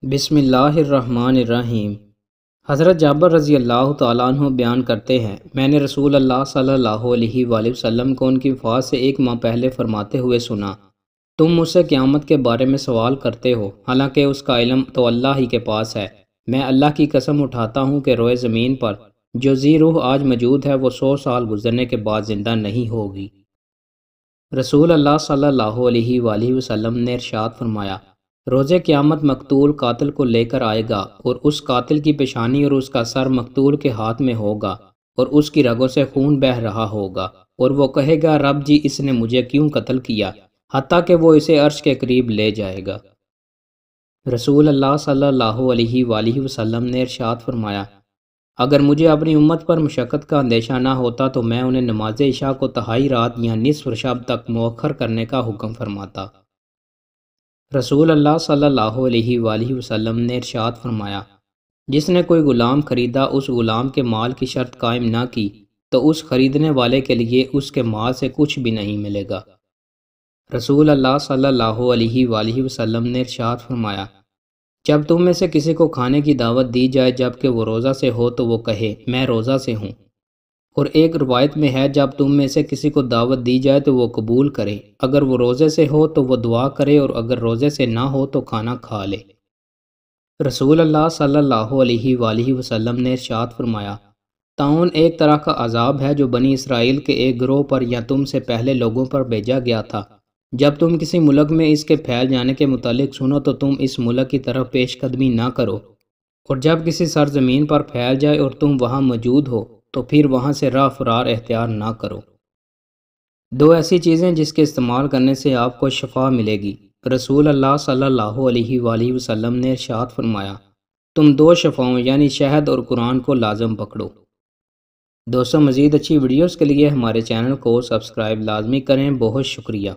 بسم اللہ الرحمن الرحیم۔ حضرت جابر رضی اللہ تعالیٰ عنہ بیان کرتے ہیں، میں نے رسول اللہ صلی اللہ علیہ وآلہ وسلم کو ان کی وفات سے 1 ماہ پہلے فرماتے ہوئے سنا، تم مجھ سے قیامت کے بارے میں سوال کرتے ہو، حالانکہ اس کا علم تو اللہ ہی کے پاس ہے۔ میں اللہ کی قسم اٹھاتا ہوں کہ روئے زمین پر جو ذی روح آج موجود ہے وہ 100 سال گزرنے کے بعد زندہ نہیں ہوگی۔ رسول اللہ صلی اللہ علیہ وآلہ وسلم نے ارشاد فرمایا، روز قیامت مقتول قاتل کو لے کر آئے گا اور اس قاتل کی پیشانی اور اس کا سر مقتول کے ہاتھ میں ہوگا اور اس کی رگوں سے خون بہہ رہا ہوگا، اور وہ کہے گا، رب جی اس نے مجھے کیوں قتل کیا، حتیٰ کہ وہ اسے عرش کے قریب لے جائے گا۔ رسول اللہ صلی اللہ علیہ وآلہ وسلم نے ارشاد فرمایا، اگر مجھے اپنی امت پر مشقت کا اندیشہ نہ ہوتا تو میں انہیں نماز عشاء کو تہائی رات یا نصف شب تک مؤخر کرنے کا حکم فرماتا۔ رسول اللہ صلی اللہ علیہ وآلہ وسلم نے ارشاد فرمایا، جس نے کوئی غلام خریدا اس غلام کے مال کی شرط قائم نہ کی تو اس خریدنے والے کے لیے اس کے مال سے کچھ بھی نہیں ملے گا۔ رسول اللہ صلی اللہ علیہ وآلہ وسلم نے ارشاد فرمایا، جب تم میں سے کسی کو کھانے کی دعوت دی جائے جبکہ وہ روزہ سے ہو تو وہ کہے، میں روزہ سے ہوں، اور ایک روایت میں ہے، جب تم میں سے کسی کو دعوت دی جائے تو وہ قبول کرے، اگر وہ روزے سے ہو تو وہ دعا کرے اور اگر روزے سے نہ ہو تو کھانا کھا لے۔ رسول اللہ صلی اللہ علیہ وآلہ وسلم نے ارشاد فرمایا، طاعون ایک طرح کا عذاب ہے جو بنی اسرائیل کے ایک گروہ پر یا تم سے پہلے لوگوں پر بھیجا گیا تھا۔ جب تم کسی ملک میں اس کے پھیل جانے کے متعلق سنو تو تم اس ملک کی طرف پیش قدمی نہ کرو، اور جب کسی سرزمین پر پھیل جائے اور تم وہاں موجود ہو تو پھر وہاں سے راہ فرار اختیار نہ کرو۔ 2 ایسی چیزیں جس کے استعمال کرنے سے آپ کو شفا ملے گی۔ رسول اللہ صلی اللہ علیہ وآلہ وسلم نے ارشاد فرمایا، تم 2 شفاؤں یعنی شہد اور قرآن کو لازم پکڑو۔ دوستوں، مزید اچھی ویڈیوز کے لیے ہمارے چینل کو سبسکرائب لازمی کریں۔ بہت شکریہ۔